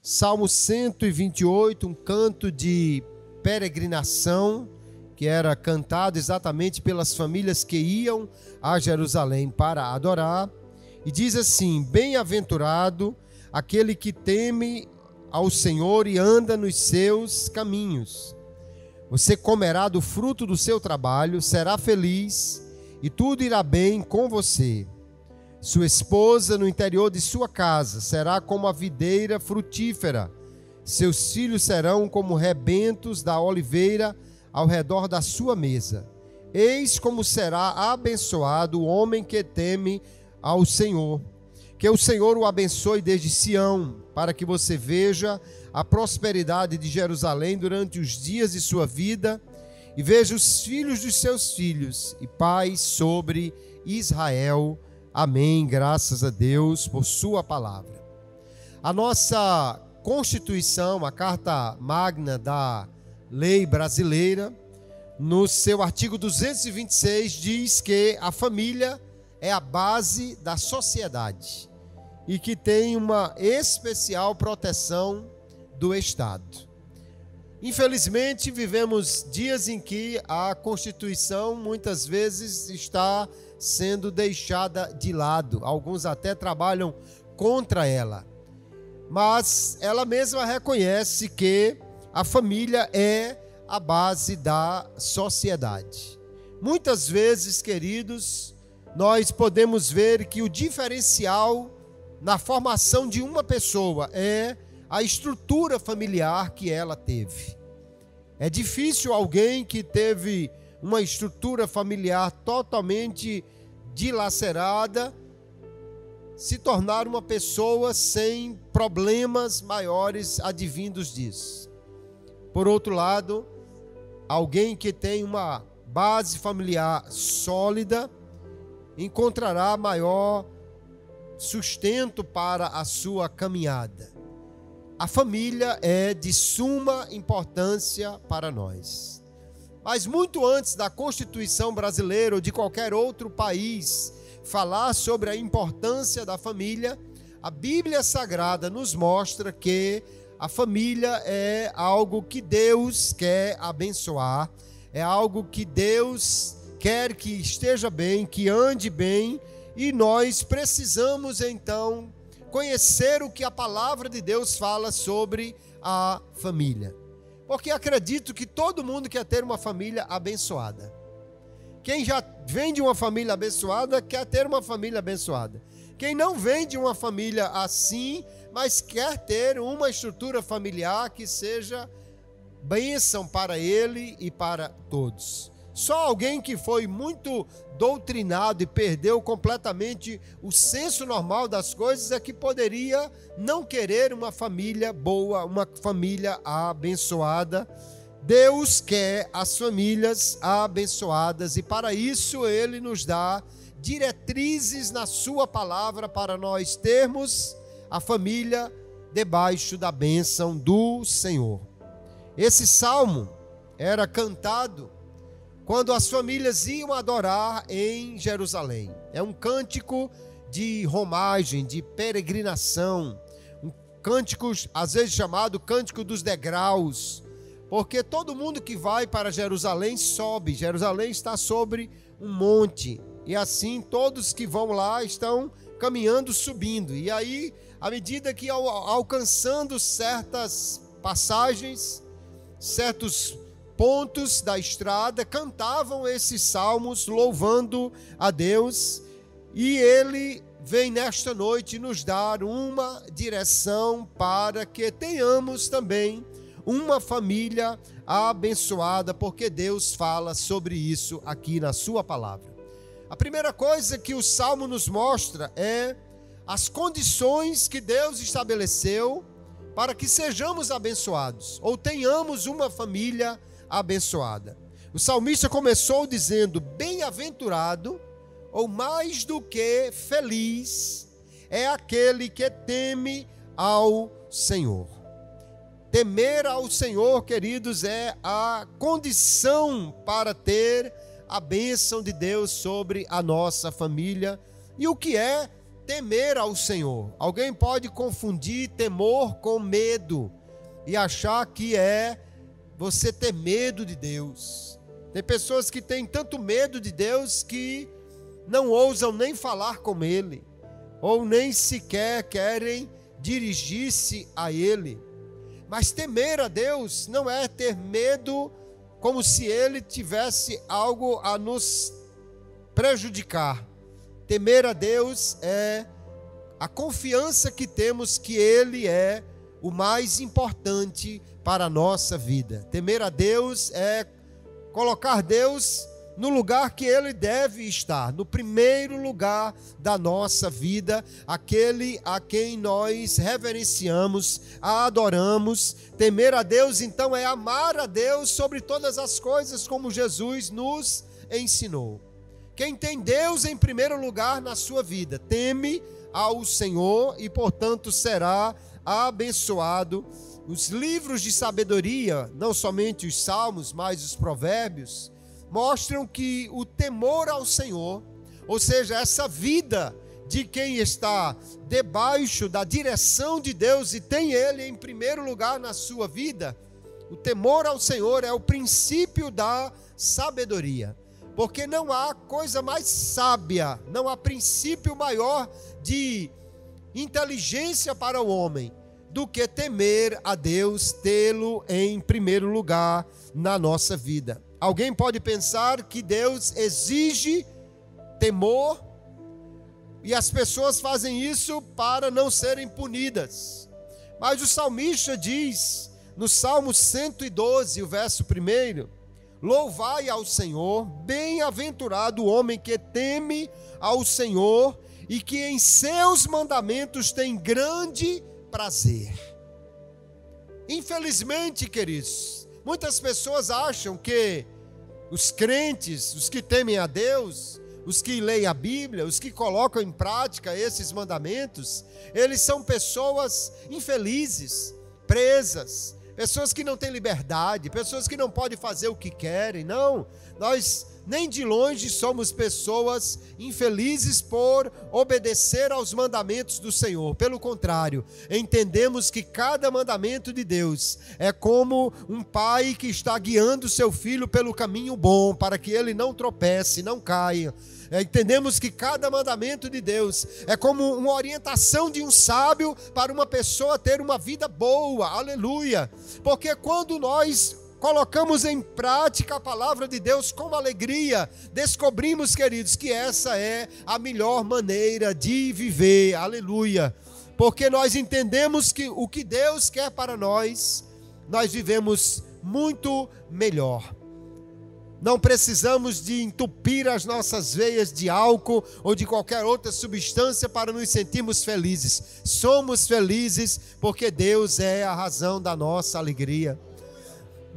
Salmo 128, um canto de peregrinação, que era cantado exatamente pelas famílias que iam a Jerusalém para adorar. E diz assim: bem-aventurado aquele que teme ao Senhor e anda nos seus caminhos. Você comerá do fruto do seu trabalho, será feliz e tudo irá bem com você. Sua esposa no interior de sua casa será como a videira frutífera. Seus filhos serão como rebentos da oliveira ao redor da sua mesa. Eis como será abençoado o homem que teme ao Senhor. Que o Senhor o abençoe desde Sião, para que você veja a prosperidade de Jerusalém durante os dias de sua vida e veja os filhos dos seus filhos e paz sobre Israel. Amém. Graças a Deus por sua palavra. A nossa Constituição, a Carta Magna da Lei Brasileira, no seu artigo 226, diz que a família é a base da sociedade e que tem uma especial proteção do Estado. Infelizmente, vivemos dias em que a Constituição muitas vezes está sendo deixada de lado. Alguns até trabalham contra ela. Mas ela mesma reconhece que a família é a base da sociedade. Muitas vezes, queridos, nós podemos ver que o diferencial na formação de uma pessoa é a estrutura familiar que ela teve. É difícil alguém que teve uma estrutura familiar totalmente dilacerada se tornar uma pessoa sem problemas maiores advindos disso. Por outro lado, alguém que tem uma base familiar sólida encontrará maior sustento para a sua caminhada. A família é de suma importância para nós. Mas muito antes da Constituição brasileira ou de qualquer outro país falar sobre a importância da família, a Bíblia Sagrada nos mostra que a família é algo que Deus quer abençoar, é algo que Deus quer que esteja bem, que ande bem, e nós precisamos então conhecer o que a palavra de Deus fala sobre a família. Porque acredito que todo mundo quer ter uma família abençoada. Quem já vem de uma família abençoada quer ter uma família abençoada. Quem não vem de uma família assim, mas quer ter uma estrutura familiar que seja bênção para ele e para todos. Só alguém que foi muito doutrinado e perdeu completamente o senso normal das coisas é que poderia não querer uma família boa, uma família abençoada. Deus quer as famílias abençoadas e para isso Ele nos dá diretrizes na sua palavra para nós termos a família debaixo da bênção do Senhor. Esse salmo era cantado quando as famílias iam adorar em Jerusalém. É um cântico de romagem, de peregrinação, um cântico às vezes chamado cântico dos degraus, porque todo mundo que vai para Jerusalém sobe. Jerusalém está sobre um monte e assim todos que vão lá estão caminhando, subindo. E aí, à medida que alcançando certas passagens, certos pontos da estrada, cantavam esses salmos louvando a Deus, e Ele vem nesta noite nos dar uma direção para que tenhamos também uma família abençoada, porque Deus fala sobre isso aqui na sua palavra. A primeira coisa que o Salmo nos mostra é as condições que Deus estabeleceu para que sejamos abençoados, ou tenhamos uma família abençoada. O salmista começou dizendo: bem-aventurado, ou mais do que feliz, é aquele que teme ao Senhor. Temer ao Senhor, queridos, é a condição para ter a bênção de Deus sobre a nossa família. E o que é temer ao Senhor. Alguém pode confundir temor com medo e achar que é você ter medo de Deus. Tem pessoas que têm tanto medo de Deus que não ousam nem falar com Ele, ou nem sequer querem dirigir-se a Ele. Mas temer a Deus não é ter medo como se Ele tivesse algo a nos prejudicar. Temer a Deus é a confiança que temos que Ele é o mais importante para a nossa vida. Temer a Deus é colocar Deus no lugar que Ele deve estar, no primeiro lugar da nossa vida, aquele a quem nós reverenciamos, adoramos. Temer a Deus, então, é amar a Deus sobre todas as coisas, como Jesus nos ensinou. Quem tem Deus em primeiro lugar na sua vida, teme ao Senhor e, portanto, será abençoado. Os livros de sabedoria, não somente os salmos, mas os provérbios, mostram que o temor ao Senhor, ou seja, essa vida de quem está debaixo da direção de Deus e tem Ele em primeiro lugar na sua vida, o temor ao Senhor é o princípio da sabedoria. Porque não há coisa mais sábia, não há princípio maior de inteligência para o homem do que temer a Deus, tê-lo em primeiro lugar na nossa vida. Alguém pode pensar que Deus exige temor e as pessoas fazem isso para não serem punidas. Mas o salmista diz, no Salmo 112, o verso 1, louvai ao Senhor, bem-aventurado o homem que teme ao Senhor e que em seus mandamentos tem grande prazer. Infelizmente, queridos, muitas pessoas acham que os crentes, os que temem a Deus, os que leem a Bíblia, os que colocam em prática esses mandamentos, eles são pessoas infelizes, presas, pessoas que não têm liberdade, pessoas que não podem fazer o que querem. Não, nós nem de longe somos pessoas infelizes por obedecer aos mandamentos do Senhor. Pelo contrário, entendemos que cada mandamento de Deus é como um pai que está guiando seu filho pelo caminho bom, para que ele não tropece, não caia. Entendemos que cada mandamento de Deus é como uma orientação de um sábio para uma pessoa ter uma vida boa, aleluia. Porque quando nós colocamos em prática a palavra de Deus com alegria, descobrimos, queridos, que essa é a melhor maneira de viver, aleluia. Porque nós entendemos que o que Deus quer para nós vivemos muito melhor. Não precisamos de entupir as nossas veias de álcool ou de qualquer outra substância para nos sentirmos felizes. Somos felizes porque Deus é a razão da nossa alegria.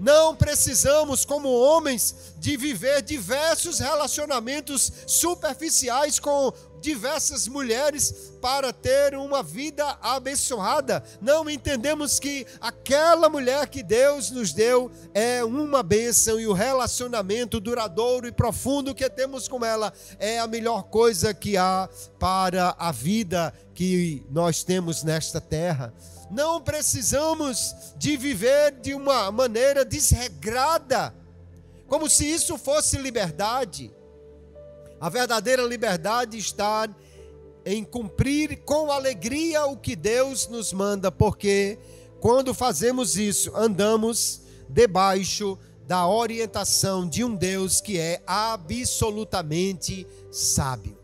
Não precisamos, como homens, de viver diversos relacionamentos superficiais com diversas mulheres para ter uma vida abençoada. Não entendemos que aquela mulher que Deus nos deu é uma bênção e o relacionamento duradouro e profundo que temos com ela é a melhor coisa que há para a vida que nós temos nesta terra. Não precisamos de viver de uma maneira desregrada, como se isso fosse liberdade. A verdadeira liberdade está em cumprir com alegria o que Deus nos manda, porque quando fazemos isso, andamos debaixo da orientação de um Deus que é absolutamente sábio.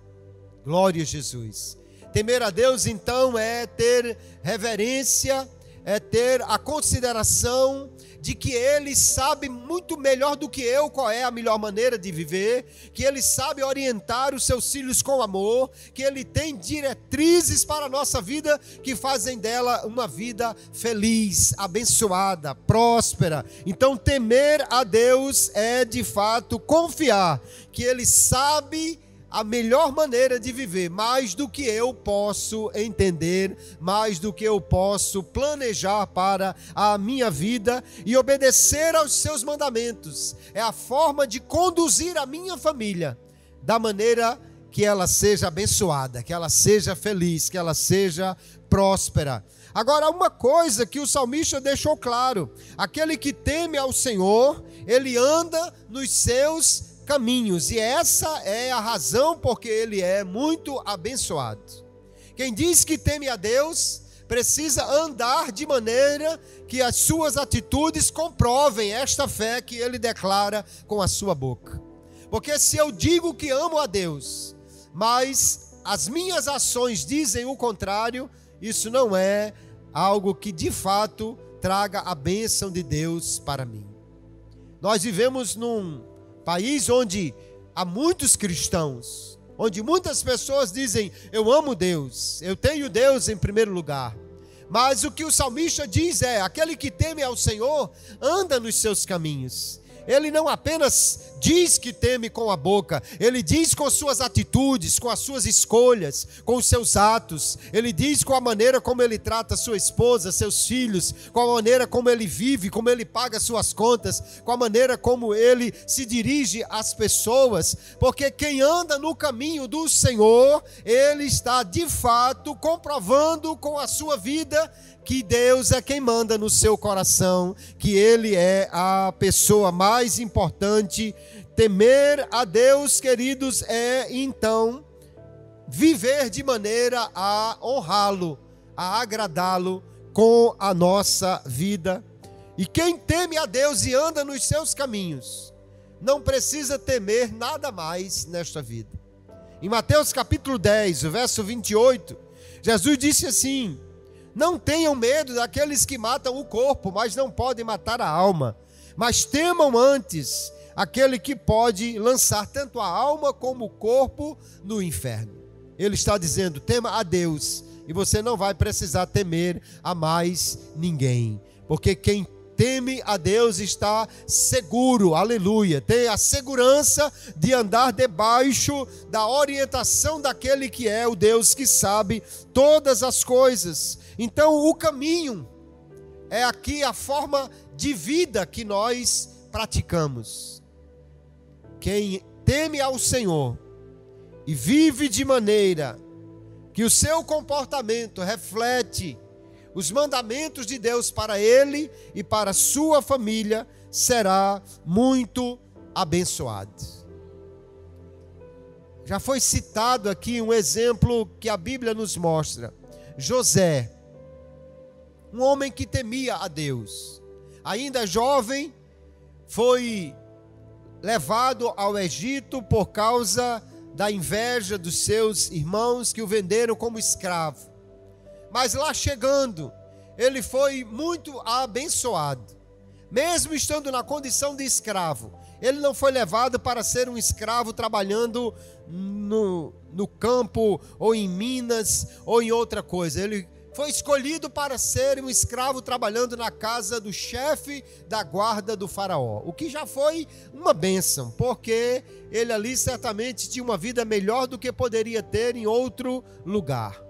Glória a Jesus. Temer a Deus, então, é ter reverência, é ter a consideração de que Ele sabe muito melhor do que eu qual é a melhor maneira de viver, que Ele sabe orientar os seus filhos com amor, que Ele tem diretrizes para a nossa vida que fazem dela uma vida feliz, abençoada, próspera. Então, temer a Deus é, de fato, confiar que Ele sabe a melhor maneira de viver, mais do que eu posso entender, mais do que eu posso planejar para a minha vida, e obedecer aos seus mandamentos é a forma de conduzir a minha família da maneira que ela seja abençoada, que ela seja feliz, que ela seja próspera. Agora, uma coisa que o salmista deixou claro: aquele que teme ao Senhor, ele anda nos seus caminhos, e essa é a razão porque ele é muito abençoado. Quem diz que teme a Deus precisa andar de maneira que as suas atitudes comprovem esta fé que ele declara com a sua boca. Porque se eu digo que amo a Deus, mas as minhas ações dizem o contrário, isso não é algo que de fato traga a bênção de Deus para mim. Nós vivemos num país onde há muitos cristãos, onde muitas pessoas dizem: eu amo Deus, eu tenho Deus em primeiro lugar. Mas o que o salmista diz é: aquele que teme ao Senhor anda nos seus caminhos. Ele não apenas diz que teme com a boca, ele diz com suas atitudes, com as suas escolhas, com os seus atos. Ele diz com a maneira como ele trata sua esposa, seus filhos, com a maneira como ele vive, como ele paga suas contas, com a maneira como ele se dirige às pessoas. Porque quem anda no caminho do Senhor, ele está de fato comprovando com a sua vida que Deus é quem manda no seu coração, que Ele é a pessoa mais importante. Temer a Deus, queridos, é então viver de maneira a honrá-lo, a agradá-lo com a nossa vida. E quem teme a Deus e anda nos seus caminhos, não precisa temer nada mais nesta vida. Em Mateus capítulo 10, o verso 28, Jesus disse assim: não tenham medo daqueles que matam o corpo, mas não podem matar a alma. Mas temam antes aquele que pode lançar tanto a alma como o corpo no inferno. Ele está dizendo: tema a Deus, e você não vai precisar temer a mais ninguém. Porque quem teme a Deus está seguro, aleluia, tem a segurança de andar debaixo da orientação daquele que é o Deus que sabe todas as coisas. Então o caminho é aqui a forma de vida que nós praticamos. Quem teme ao Senhor e vive de maneira que o seu comportamento reflete os mandamentos de Deus para ele e para a sua família, será muito abençoado. Já foi citado aqui um exemplo que a Bíblia nos mostra. José, um homem que temia a Deus, ainda jovem, foi levado ao Egito por causa da inveja dos seus irmãos que o venderam como escravo. Mas lá chegando, ele foi muito abençoado. Mesmo estando na condição de escravo, ele não foi levado para ser um escravo trabalhando no campo, ou em minas, ou em outra coisa. Ele foi escolhido para ser um escravo trabalhando na casa do chefe da guarda do faraó. O que já foi uma bênção, porque ele ali certamente tinha uma vida melhor do que poderia ter em outro lugar.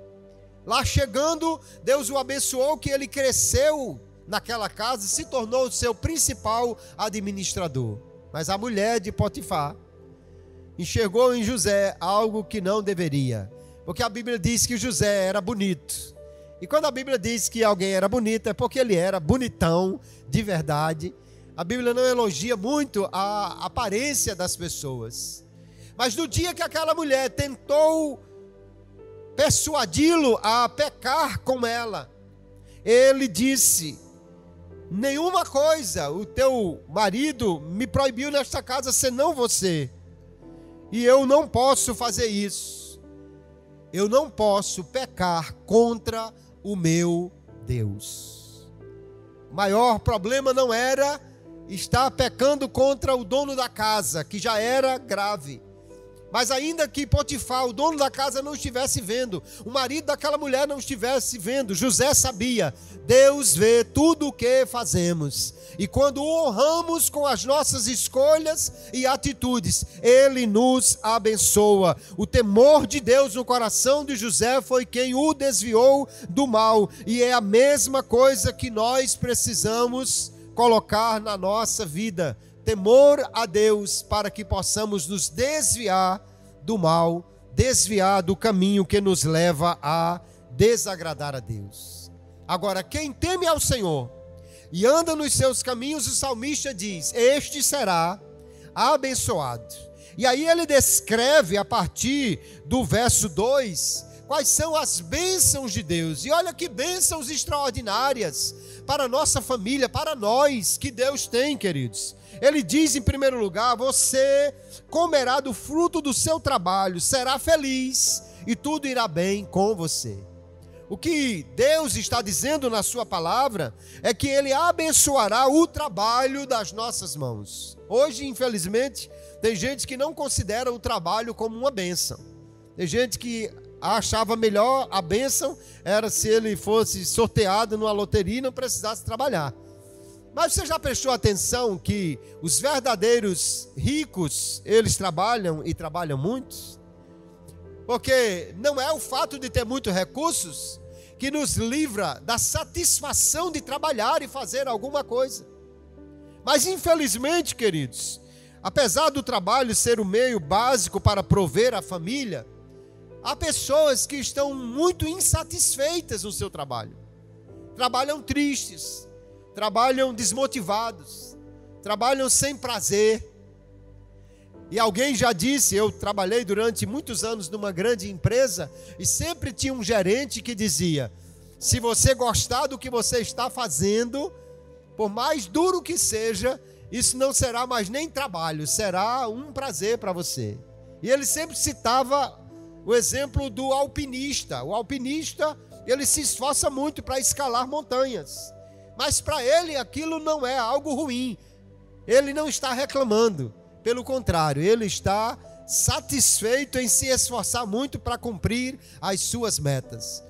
Lá chegando, Deus o abençoou, que ele cresceu naquela casa e se tornou o seu principal administrador. Mas a mulher de Potifar enxergou em José algo que não deveria, porque a Bíblia diz que José era bonito. E quando a Bíblia diz que alguém era bonito, é porque ele era bonitão de verdade. A Bíblia não elogia muito a aparência das pessoas. Mas no dia que aquela mulher tentou persuadi-lo a pecar com ela, ele disse: nenhuma coisa o teu marido me proibiu nesta casa senão você, e eu não posso fazer isso, eu não posso pecar contra o meu Deus. O maior problema não era estar pecando contra o dono da casa, que já era grave. Mas ainda que Potifar, o dono da casa, não estivesse vendo, o marido daquela mulher não estivesse vendo, José sabia: Deus vê tudo o que fazemos. E quando o honramos com as nossas escolhas e atitudes, Ele nos abençoa. O temor de Deus no coração de José foi quem o desviou do mal. E é a mesma coisa que nós precisamos colocar na nossa vida. Temor a Deus, para que possamos nos desviar do mal desviar do caminho que nos leva a desagradar a Deus. Agora, quem teme ao Senhor e anda nos seus caminhos, o salmista diz: este será abençoado. E aí ele descreve a partir do verso 2 quais são as bênçãos de Deus. E olha que bênçãos extraordinárias para a nossa família, para nós, que Deus tem, queridos. Ele diz, em primeiro lugar: você comerá do fruto do seu trabalho, será feliz e tudo irá bem com você. O que Deus está dizendo na sua palavra é que Ele abençoará o trabalho das nossas mãos. Hoje, infelizmente, tem gente que não considera o trabalho como uma bênção. Tem gente que achava melhor a bênção era se ele fosse sorteado numa loteria e não precisasse trabalhar. Mas você já prestou atenção que os verdadeiros ricos, eles trabalham e trabalham muito? Porque não é o fato de ter muitos recursos que nos livra da satisfação de trabalhar e fazer alguma coisa. Mas infelizmente, queridos, apesar do trabalho ser o meio básico para prover a família, há pessoas que estão muito insatisfeitas no seu trabalho. Trabalham tristes, trabalham desmotivados, trabalham sem prazer. E alguém já disse, eu trabalhei durante muitos anos numa grande empresa e sempre tinha um gerente que dizia: se você gostar do que você está fazendo, por mais duro que seja, isso não será mais nem trabalho, será um prazer para você. E ele sempre citava o exemplo do alpinista. O alpinista, ele se esforça muito para escalar montanhas, mas para ele aquilo não é algo ruim. Ele não está reclamando. Pelo contrário, ele está satisfeito em se esforçar muito para cumprir as suas metas.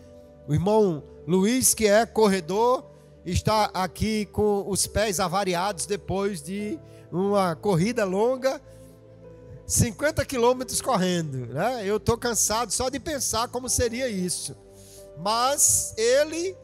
O irmão Luiz, que é corredor, está aqui com os pés avariados depois de uma corrida longa, 50 quilômetros correndo, né? Eu estou cansado só de pensar como seria isso. Mas ele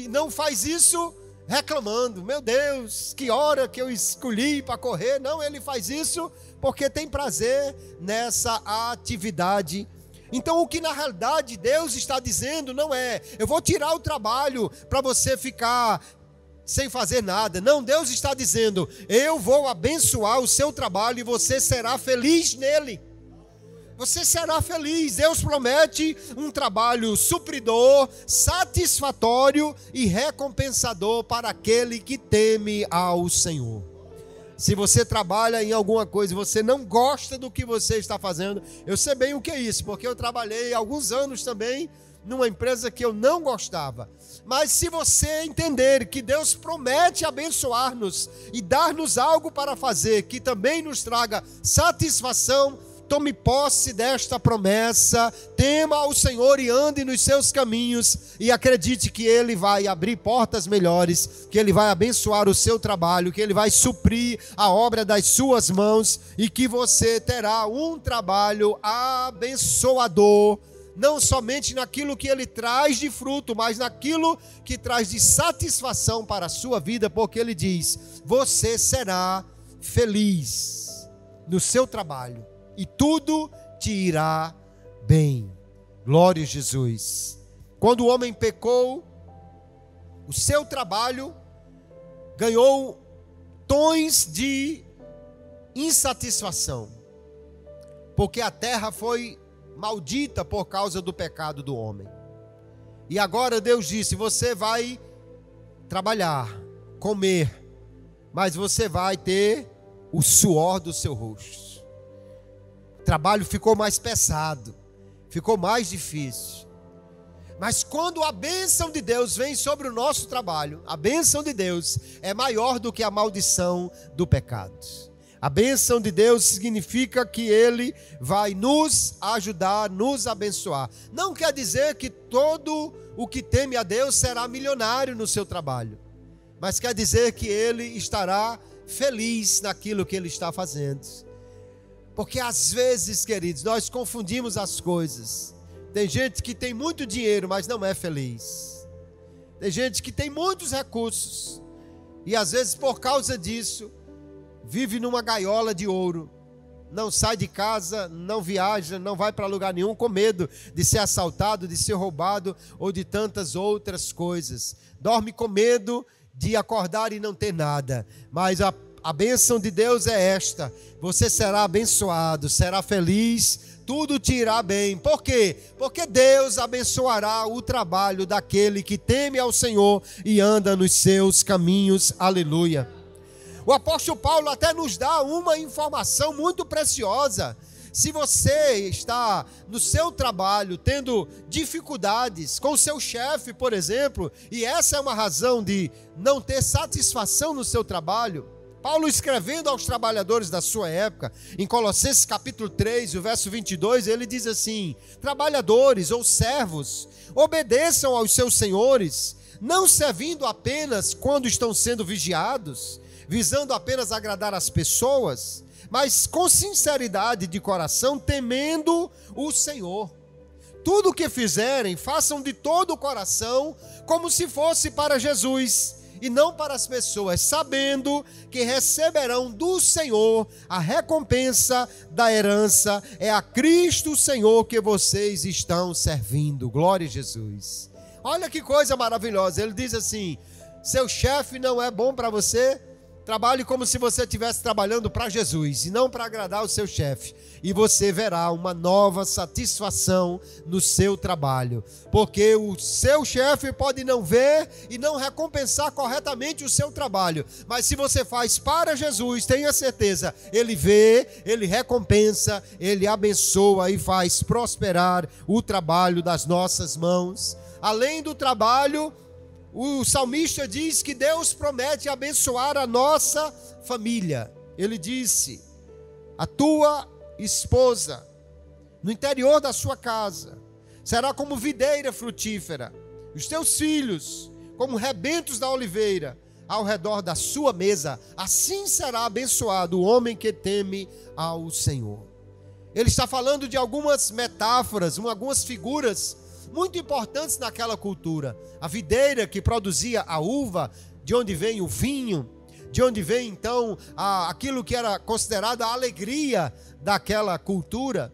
não faz isso reclamando: meu Deus, que hora que eu escolhi para correr. Não, ele faz isso porque tem prazer nessa atividade. Então o que na realidade Deus está dizendo não é: eu vou tirar o trabalho para você ficar sem fazer nada. Não, Deus está dizendo: eu vou abençoar o seu trabalho e você será feliz nele. Você será feliz. Deus promete um trabalho supridor, satisfatório e recompensador para aquele que teme ao Senhor. Se você trabalha em alguma coisa e você não gosta do que você está fazendo, eu sei bem o que é isso, porque eu trabalhei alguns anos também numa empresa que eu não gostava. Mas se você entender que Deus promete abençoar-nos e dar-nos algo para fazer que também nos traga satisfação, tome posse desta promessa, tema ao Senhor e ande nos seus caminhos e acredite que Ele vai abrir portas melhores, que Ele vai abençoar o seu trabalho, que Ele vai suprir a obra das suas mãos e que você terá um trabalho abençoador, não somente naquilo que Ele traz de fruto, mas naquilo que traz de satisfação para a sua vida, porque Ele diz: você será feliz no seu trabalho e tudo te irá bem. Glória a Jesus. Quando o homem pecou, o seu trabalho ganhou tons de insatisfação, porque a terra foi maldita por causa do pecado do homem. E agora Deus disse: você vai trabalhar, comer, mas você vai ter o suor do seu rosto. O trabalho ficou mais pesado, ficou mais difícil. Mas quando a bênção de Deus vem sobre o nosso trabalho, a bênção de Deus é maior do que a maldição do pecado. A bênção de Deus significa que Ele vai nos ajudar, nos abençoar. Não quer dizer que todo o que teme a Deus será milionário no seu trabalho, mas quer dizer que ele estará feliz naquilo que ele está fazendo. Porque às vezes, queridos, nós confundimos as coisas. Tem gente que tem muito dinheiro, mas não é feliz. Tem gente que tem muitos recursos e às vezes por causa disso vive numa gaiola de ouro não sai de casa, não viaja, não vai para lugar nenhum com medo de ser assaltado, de ser roubado ou de tantas outras coisas. Dorme com medo de acordar e não ter nada. Mas a bênção de Deus é esta: você será abençoado, será feliz, tudo te irá bem. Por quê? Porque Deus abençoará o trabalho daquele que teme ao Senhor e anda nos seus caminhos. Aleluia. O apóstolo Paulo até nos dá uma informação muito preciosa. Se você está no seu trabalho tendo dificuldades com o seu chefe, por exemplo, e essa é uma razão de não ter satisfação no seu trabalho, Paulo, escrevendo aos trabalhadores da sua época, em Colossenses capítulo 3, o verso 22, ele diz assim: trabalhadores ou servos, obedeçam aos seus senhores, não servindo apenas quando estão sendo vigiados, visando apenas agradar as pessoas, mas com sinceridade de coração, temendo o Senhor. Tudo o que fizerem, façam de todo o coração, como se fosse para Jesus, e não para as pessoas, sabendo que receberão do Senhor a recompensa da herança. É a Cristo Senhor que vocês estão servindo. Glória a Jesus. Olha que coisa maravilhosa. Ele diz assim: seu chefe não é bom para você? Trabalhe como se você estivesse trabalhando para Jesus e não para agradar o seu chefe. E você verá uma nova satisfação no seu trabalho. Porque o seu chefe pode não ver e não recompensar corretamente o seu trabalho. Mas se você faz para Jesus, tenha certeza, Ele vê, Ele recompensa, Ele abençoa e faz prosperar o trabalho das nossas mãos. Além do trabalho, o salmista diz que Deus promete abençoar a nossa família. Ele disse: a tua esposa, no interior da sua casa, será como videira frutífera, os teus filhos como rebentos da oliveira, ao redor da sua mesa. Assim será abençoado o homem que teme ao Senhor. Ele está falando de algumas metáforas, algumas figuras muito importantes naquela cultura. A videira que produzia a uva, de onde vem o vinho, de onde vem então aquilo que era considerado a alegria daquela cultura.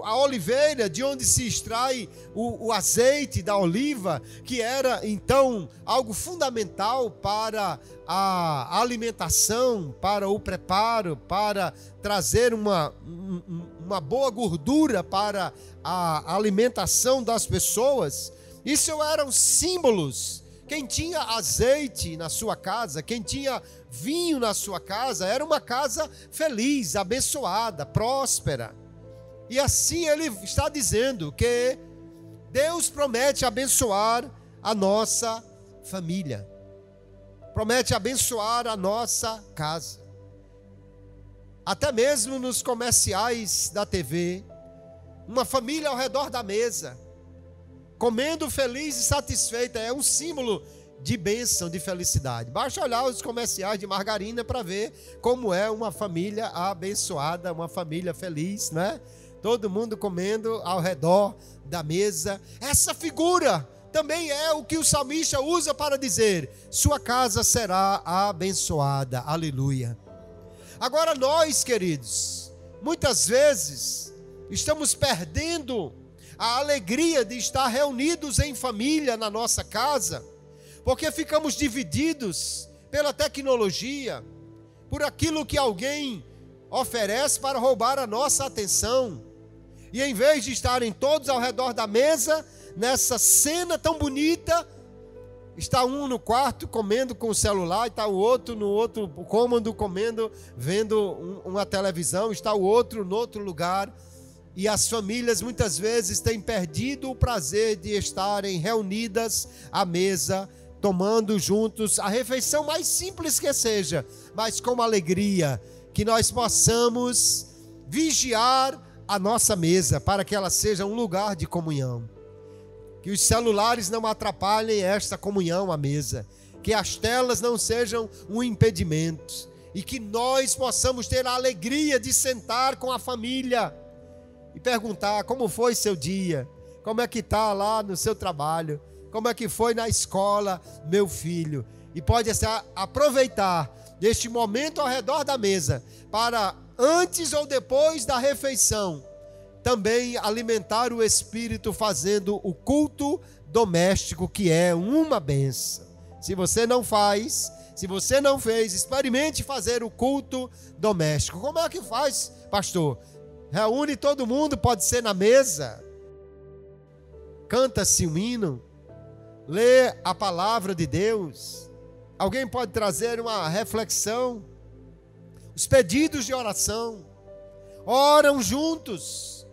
A oliveira, de onde se extrai o azeite da oliva, que era então algo fundamental para a alimentação, para o preparo, para trazer uma boa gordura para a alimentação das pessoas. Isso eram símbolos. Quem tinha azeite na sua casa, quem tinha vinho na sua casa, era uma casa feliz, abençoada, próspera. E assim ele está dizendo que Deus promete abençoar a nossa família, promete abençoar a nossa casa. Até mesmo nos comerciais da TV, uma família ao redor da mesa, comendo feliz e satisfeita, é um símbolo de bênção, de felicidade. Basta olhar os comerciais de margarina para ver como é uma família abençoada, uma família feliz, né? Todo mundo comendo ao redor da mesa. Essa figura também é o que o salmista usa para dizer: sua casa será abençoada. Aleluia. Agora nós, queridos, muitas vezes estamos perdendo a alegria de estar reunidos em família na nossa casa, porque ficamos divididos pela tecnologia, por aquilo que alguém oferece para roubar a nossa atenção. E em vez de estarem todos ao redor da mesa, nessa cena tão bonita, está um no quarto comendo com o celular, está o outro no outro cômodo comendo, vendo uma televisão, está o outro no outro lugar. E as famílias muitas vezes têm perdido o prazer de estarem reunidas à mesa, tomando juntos a refeição mais simples que seja, mas com alegria, que nós possamos vigiar a nossa mesa para que ela seja um lugar de comunhão. Que os celulares não atrapalhem esta comunhão à mesa, que as telas não sejam um impedimento, e que nós possamos ter a alegria de sentar com a família e perguntar: como foi seu dia? Como é que está lá no seu trabalho? Como é que foi na escola, meu filho? E pode aproveitar deste momento ao redor da mesa para, antes ou depois da refeição, também alimentar o espírito fazendo o culto doméstico, que é uma bênção. Se você não faz, se você não fez, experimente fazer o culto doméstico. Como é que faz, pastor? Reúne todo mundo, pode ser na mesa, canta-se um hino, lê a palavra de Deus. Alguém pode trazer uma reflexão, os pedidos de oração, oram juntos.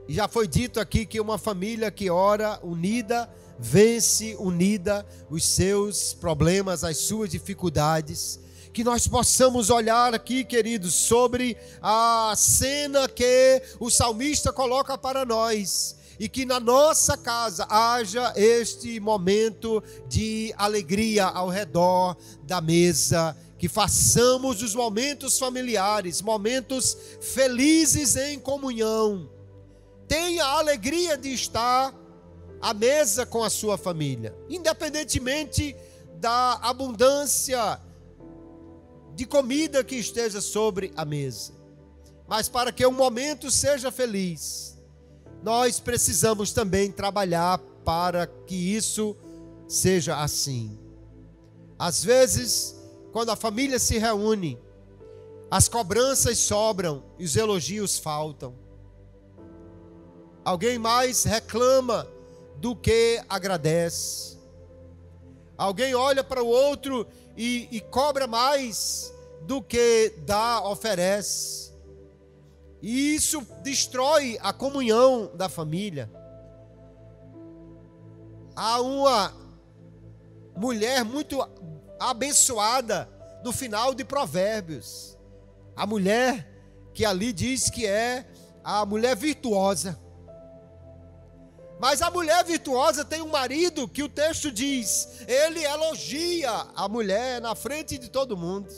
E já foi dito aqui que uma família que ora unida, vence unida os seus problemas, as suas dificuldades. Que nós possamos olhar aqui, queridos, sobre a cena que o salmista coloca para nós, e que na nossa casa haja este momento de alegria ao redor da mesa, que façamos os momentos familiares, momentos felizes em comunhão. Tenha a alegria de estar à mesa com a sua família, independentemente da abundância de comida que esteja sobre a mesa. Mas para que o momento seja feliz, nós precisamos também trabalhar para que isso seja assim. Às vezes, quando a família se reúne, as cobranças sobram e os elogios faltam. Alguém mais reclama do que agradece. Alguém olha para o outro e cobra mais do que dá, oferece. E isso destrói a comunhão da família. Há uma mulher muito abençoada no final de Provérbios. A mulher que ali diz que é a mulher virtuosa. Mas a mulher virtuosa tem um marido que o texto diz, ele elogia a mulher na frente de todo mundo.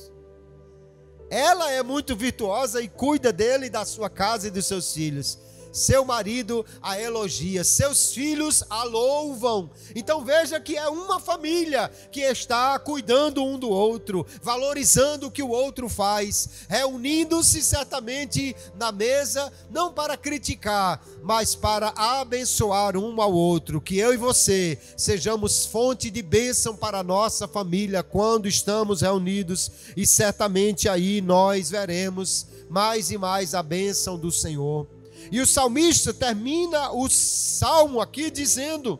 Ela é muito virtuosa e cuida dele, da sua casa e dos seus filhos. Seu marido a elogia, seus filhos a louvam. Então veja que é uma família que está cuidando um do outro, valorizando o que o outro faz, reunindo-se certamente na mesa, não para criticar, mas para abençoar um ao outro. Que eu e você sejamos fonte de bênção para a nossa família quando estamos reunidos, e certamente aí nós veremos mais e mais a bênção do Senhor. E o salmista termina o salmo aqui dizendo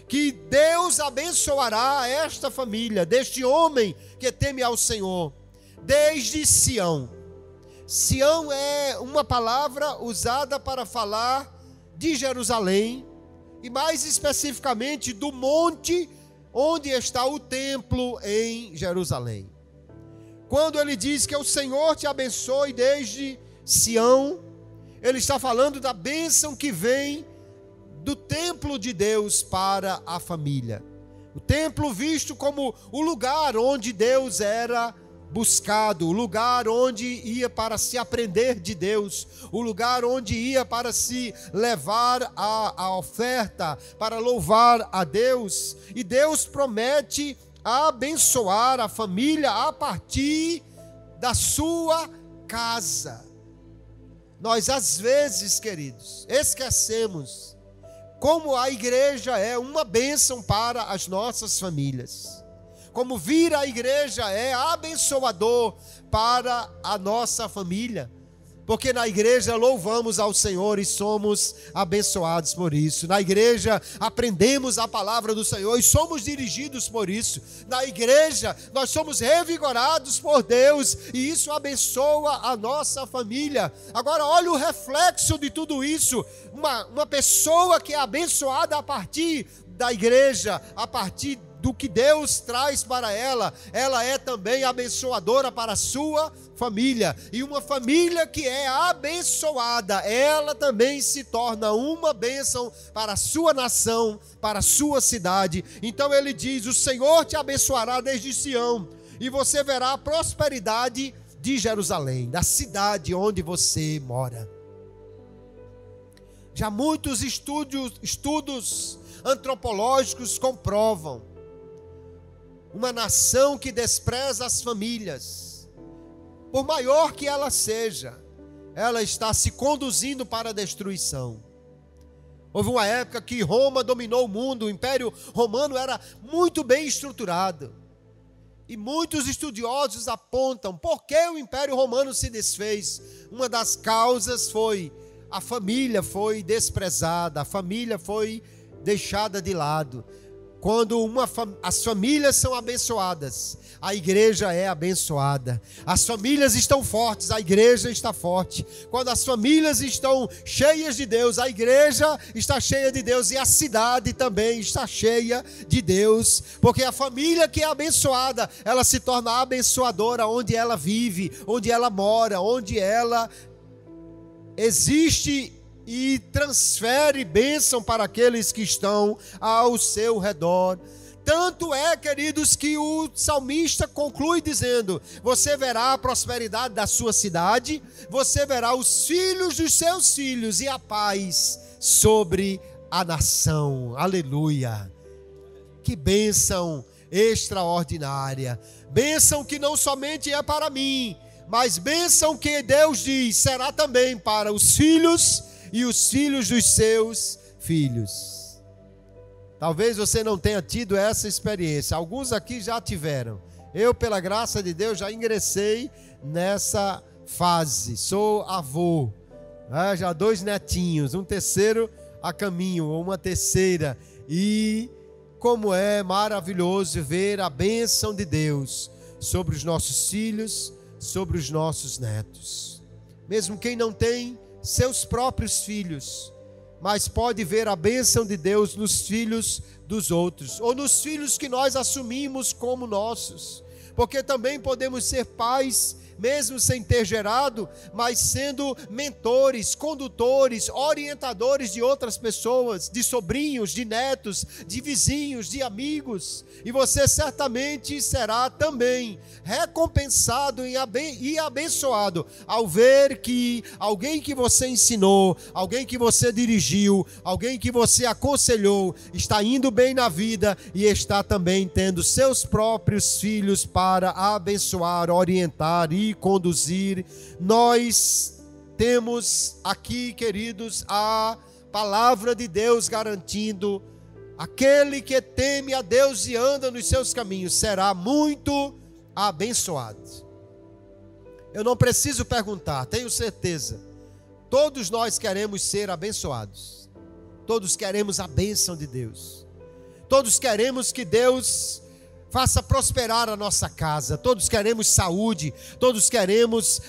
que Deus abençoará esta família, deste homem que teme ao Senhor, desde Sião. Sião é uma palavra usada para falar de Jerusalém, e mais especificamente do monte onde está o templo em Jerusalém. Quando ele diz que o Senhor te abençoe desde Sião, ele está falando da bênção que vem do templo de Deus para a família. O templo visto como o lugar onde Deus era buscado, o lugar onde ia para se aprender de Deus, o lugar onde ia para se levar a oferta, para louvar a Deus. E Deus promete abençoar a família a partir da sua casa. Nós, às vezes, queridos, esquecemos como a igreja é uma bênção para as nossas famílias. Como vir à igreja é abençoador para a nossa família. Porque na igreja louvamos ao Senhor e somos abençoados por isso. Na igreja aprendemos a palavra do Senhor e somos dirigidos por isso. Na igreja nós somos revigorados por Deus e isso abençoa a nossa família. Agora olha o reflexo de tudo isso. Uma pessoa que é abençoada a partir da igreja, a partir do que Deus traz para ela, ela é também abençoadora para a sua família. E uma família que é abençoada, ela também se torna uma bênção para a sua nação, para a sua cidade. Então ele diz: o Senhor te abençoará desde Sião, e você verá a prosperidade de Jerusalém, da cidade onde você mora. Já muitos estudos antropológicos comprovam uma nação que despreza as famílias, por maior que ela seja, ela está se conduzindo para a destruição. Houve uma época que Roma dominou o mundo, o Império Romano era muito bem estruturado. E muitos estudiosos apontam por que o Império Romano se desfez. Uma das causas foi a família foi desprezada, a família foi deixada de lado. Quando as famílias são abençoadas, a igreja é abençoada. As famílias estão fortes, a igreja está forte. Quando as famílias estão cheias de Deus, a igreja está cheia de Deus e a cidade também está cheia de Deus. Porque a família que é abençoada, ela se torna abençoadora onde ela vive, onde ela mora, onde ela existe e transfere bênção para aqueles que estão ao seu redor. Tanto é, queridos, que o salmista conclui dizendo: você verá a prosperidade da sua cidade, você verá os filhos dos seus filhos e a paz sobre a nação. Aleluia! Que bênção extraordinária! Bênção que não somente é para mim, mas bênção que Deus diz será também para os filhos e os filhos dos seus filhos. Talvez você não tenha tido essa experiência. Alguns aqui já tiveram. Eu, pela graça de Deus, já ingressei nessa fase. Sou avô. Já 2 netinhos, um terceiro a caminho, ou uma terceira. E como é maravilhoso ver a bênção de Deus sobre os nossos filhos, sobre os nossos netos. Mesmo quem não tem seus próprios filhos, mas pode ver a bênção de Deus nos filhos dos outros, ou nos filhos que nós assumimos como nossos, porque também podemos ser pais, mesmo sem ter gerado, mas sendo mentores, condutores, orientadores de outras pessoas, de sobrinhos, de netos, de vizinhos, de amigos, e você certamente será também recompensado e abençoado ao ver que alguém que você ensinou, alguém que você dirigiu, alguém que você aconselhou, está indo bem na vida e está também tendo seus próprios filhos para abençoar, orientar e conduzir. Nós temos aqui, queridos, a palavra de Deus garantindo: aquele que teme a Deus e anda nos seus caminhos será muito abençoado. Eu não preciso perguntar, tenho certeza, todos nós queremos ser abençoados, todos queremos a bênção de Deus, todos queremos que Deus faça prosperar a nossa casa, todos queremos saúde, todos queremos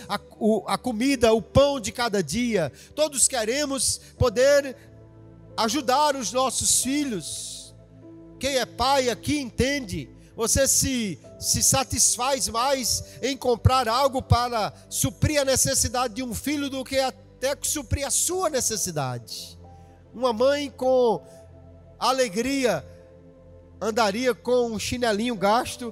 a comida, o pão de cada dia, todos queremos poder ajudar os nossos filhos. Quem é pai aqui entende, você se satisfaz mais em comprar algo para suprir a necessidade de um filho do que até suprir a sua necessidade. Uma mãe com alegria andaria com um chinelinho gasto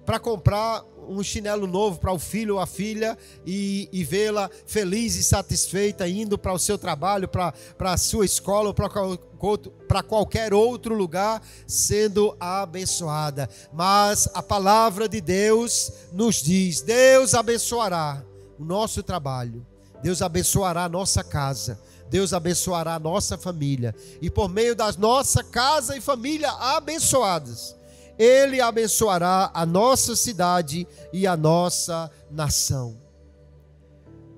para comprar um chinelo novo para o filho ou a filha e vê-la feliz e satisfeita indo para o seu trabalho, para a sua escola ou para qualquer outro lugar, sendo abençoada. Mas a palavra de Deus nos diz: Deus abençoará o nosso trabalho, Deus abençoará a nossa casa, Deus abençoará a nossa família, e por meio da nossa casa e família abençoadas, Ele abençoará a nossa cidade e a nossa nação.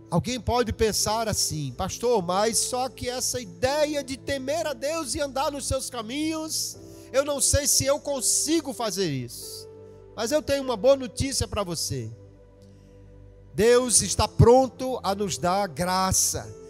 Alguém pode pensar assim: pastor, mas só que essa ideia de temer a Deus e andar nos seus caminhos, eu não sei se eu consigo fazer isso. Mas eu tenho uma boa notícia para você. Deus está pronto a nos dar graça.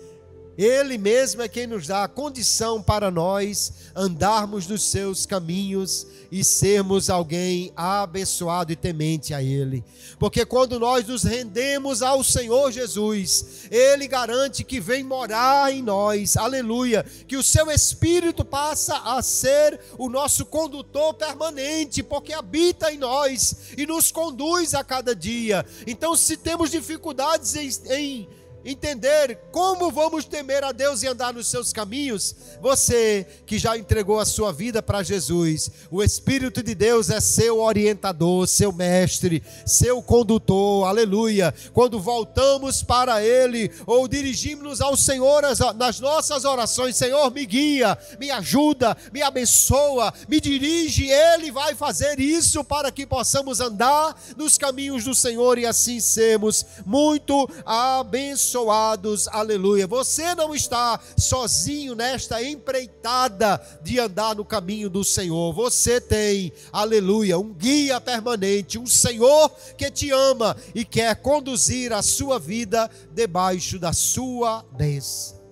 Ele mesmo é quem nos dá a condição para nós andarmos nos seus caminhos e sermos alguém abençoado e temente a Ele. Porque quando nós nos rendemos ao Senhor Jesus, Ele garante que vem morar em nós, aleluia, que o seu Espírito passa a ser o nosso condutor permanente, porque habita em nós e nos conduz a cada dia. Então, se temos dificuldades em entender como vamos temer a Deus e andar nos seus caminhos, você que já entregou a sua vida para Jesus, o Espírito de Deus é seu orientador, seu mestre, seu condutor, aleluia. Quando voltamos para Ele ou dirigimos-nos ao Senhor nas nossas orações, Senhor, me guia, me ajuda, me abençoa, me dirige, Ele vai fazer isso para que possamos andar nos caminhos do Senhor e assim sermos muito abençoados, aleluia. Você não está sozinho nesta empreitada de andar no caminho do Senhor. Você tem, aleluia, um guia permanente, um Senhor que te ama e quer conduzir a sua vida debaixo da sua bênção.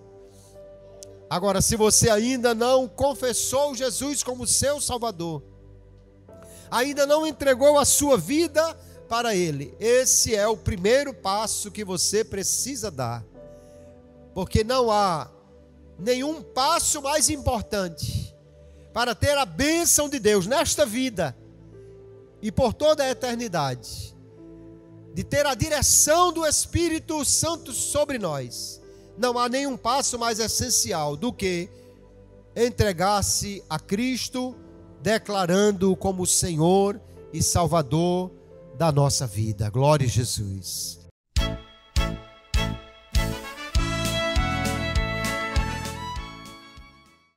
Agora, se você ainda não confessou Jesus como seu Salvador, ainda não entregou a sua vida para Ele, esse é o primeiro passo que você precisa dar, porque não há nenhum passo mais importante para ter a bênção de Deus nesta vida e por toda a eternidade, de ter a direção do Espírito Santo sobre nós. Não há nenhum passo mais essencial do que entregar-se a Cristo, declarando como Senhor e Salvador da nossa vida. Glória a Jesus.